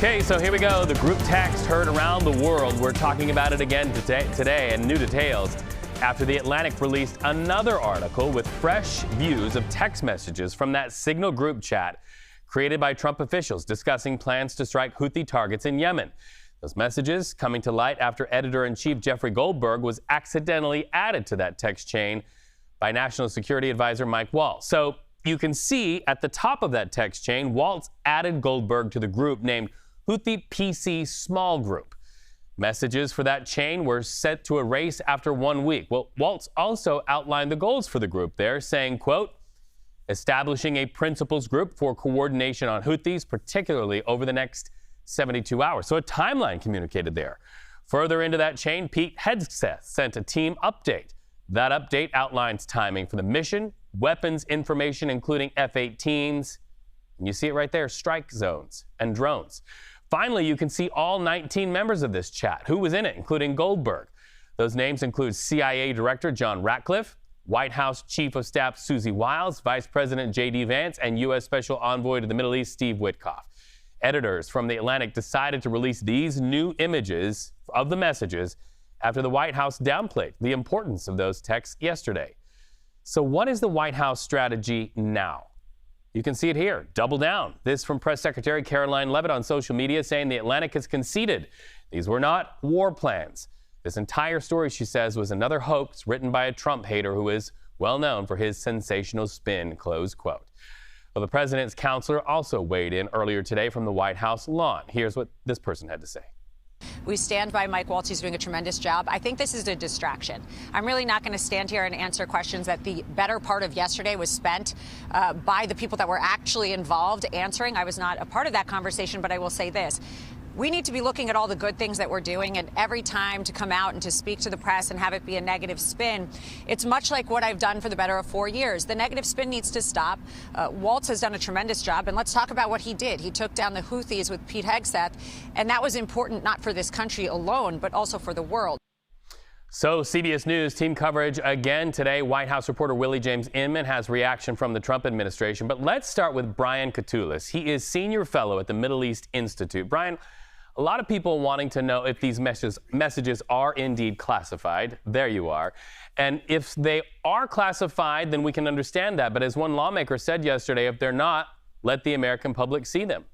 Okay, so here we go. The group text heard around the world. We're talking about it again today and new details after The Atlantic released another article with fresh views of text messages from that Signal group chat created by Trump officials discussing plans to strike Houthi targets in Yemen. Those messages coming to light after editor-in-chief Jeffrey Goldberg was accidentally added to that text chain by National Security Advisor Mike Waltz. So you can see at the top of that text chain, Waltz added Goldberg to the group named Houthi PC Small Group. Messages for that chain were set to erase after 1 week. Well, Waltz also outlined the goals for the group there, saying, quote, establishing a principals group for coordination on Houthis, particularly over the next 72 hours. So a timeline communicated there. Further into that chain, Pete Hegseth sent a team update. That update outlines timing for the mission, weapons information, including F-18s, and you see it right there, strike zones and drones. Finally, you can see all 19 members of this chat. Who was in it, including Goldberg? Those names include CIA Director John Ratcliffe, White House Chief of Staff Susie Wiles, Vice President J.D. Vance, and U.S. Special Envoy to the Middle East Steve Witkoff. Editors from The Atlantic decided to release these new images of the messages after the White House downplayed the importance of those texts yesterday. So what is the White House strategy now? You can see it here. Double down. This from Press Secretary Caroline Leavitt on social media saying The Atlantic has conceded these were not war plans. This entire story, she says, was another hoax written by a Trump hater who is well known for his sensational spin, close quote. Well, the president's counselor also weighed in earlier today from the White House lawn. Here's what this person had to say. We stand by Mike Waltz. He's doing a tremendous job. I think this is a distraction. I'm really not going to stand here and answer questions that the better part of yesterday was spent by the people that were actually involved answering. I was not a part of that conversation, but I will say this. We need to be looking at all the good things that we're doing, and every time to come out and to speak to the press and have it be a negative spin, it's much like what I've done for the better of 4 years. The negative spin needs to stop. Waltz has done a tremendous job, and let's talk about what he did. He took down the Houthis with Pete Hegseth, and that was important not for this country alone, but also for the world. So CBS News team coverage again today. White House reporter Willie James Inman has reaction from the Trump administration. But let's start with Brian Katulis. He is senior fellow at the Middle East Institute. Brian, a lot of people wanting to know if these messages are indeed classified. There you are. And if they are classified, then we can understand that. But as one lawmaker said yesterday, if they're not, let the American public see them.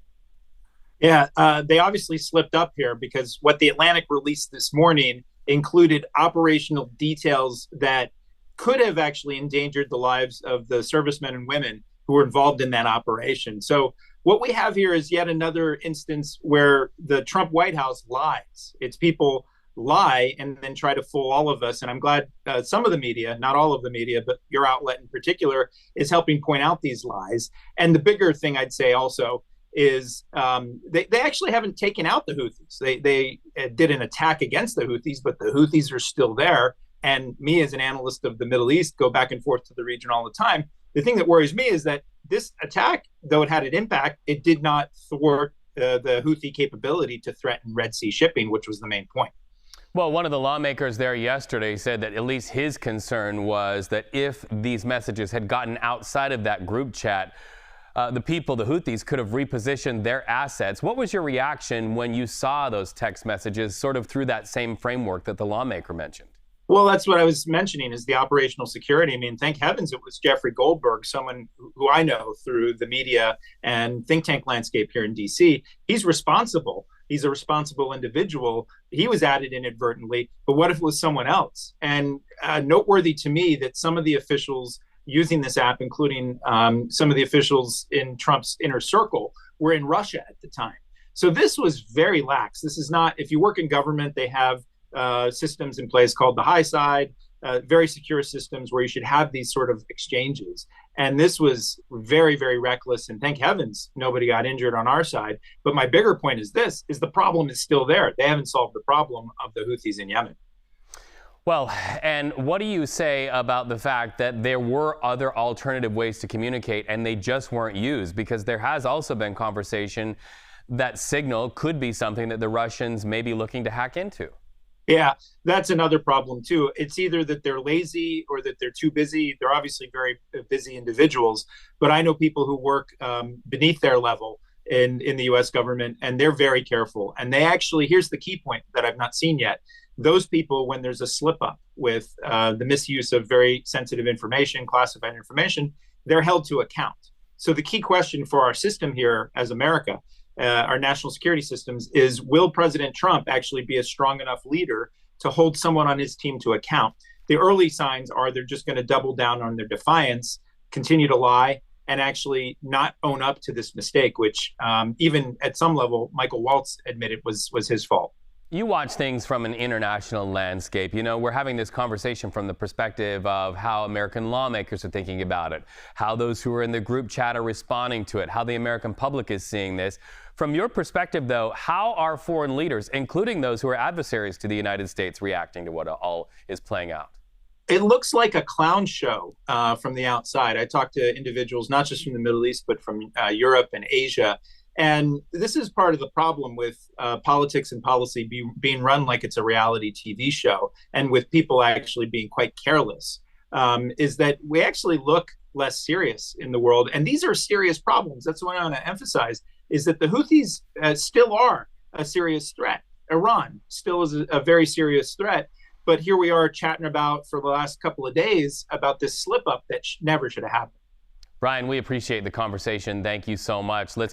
Yeah, they obviously slipped up here because what the Atlantic released this morning included operational details that could have actually endangered the lives of the servicemen and women who were involved in that operation. So what we have here is yet another instance where the Trump White House lies. Its people lie and then try to fool all of us. And I'm glad some of the media, not all of the media, but your outlet in particular, is helping point out these lies. And the bigger thing I'd say also is they actually haven't taken out the Houthis. They did an attack against the Houthis, but the Houthis are still there. And me as an analyst of the Middle East go back and forth to the region all the time. The thing that worries me is that this attack, though it had an impact, it did not thwart the Houthi capability to threaten Red Sea shipping, which was the main point. Well, one of the lawmakers there yesterday said that at least his concern was that if these messages had gotten outside of that group chat, the Houthis, could have repositioned their assets. What was your reaction when you saw those text messages sort of through that same framework that the lawmaker mentioned? Well, that's what I was mentioning is the operational security. I mean, thank heavens it was Jeffrey Goldberg, someone who I know through the media and think tank landscape here in D.C. He's responsible. He's a responsible individual. He was added inadvertently. But what if it was someone else? And noteworthy to me that some of the officials using this app, including some of the officials in Trump's inner circle, were in Russia at the time. So this was very lax. This is not, if you work in government, they have systems in place called the high side, very secure systems where you should have these sort of exchanges. And this was very, very reckless. And thank heavens nobody got injured on our side. But my bigger point is this, is the problem is still there. They haven't solved the problem of the Houthis in Yemen. Well, and what do you say about the fact that there were other alternative ways to communicate and they just weren't used? Because there has also been conversation that Signal could be something that the Russians may be looking to hack into. Yeah, that's another problem, too. It's either that they're lazy or that they're too busy. They're obviously very busy individuals, but I know people who work beneath their level in the U.S. government, and they're very careful. And they actually, here's the key point that I've not seen yet. Those people, when there's a slip up with the misuse of very sensitive information, classified information, they're held to account. So the key question for our system here as America, our national security systems, is will President Trump actually be a strong enough leader to hold someone on his team to account? The early signs are they're just going to double down on their defiance, continue to lie, and actually not own up to this mistake, which even at some level, Michael Waltz admitted was his fault. You watch things from an international landscape. You know, we're having this conversation from the perspective of how American lawmakers are thinking about it, how those who are in the group chat are responding to it, how the American public is seeing this. From your perspective, though, how are foreign leaders, including those who are adversaries to the United States, reacting to what all is playing out? It looks like a clown show from the outside. I talked to individuals, not just from the Middle East, but from Europe and Asia. And this is part of the problem with politics and policy being run like it's a reality TV show, and with people actually being quite careless, is that we actually look less serious in the world. And these are serious problems. That's what I want to emphasize, is that the Houthis still are a serious threat. Iran still is a very serious threat. But here we are chatting about for the last couple of days about this slip up that never should have happened. Brian, we appreciate the conversation. Thank you so much. Let's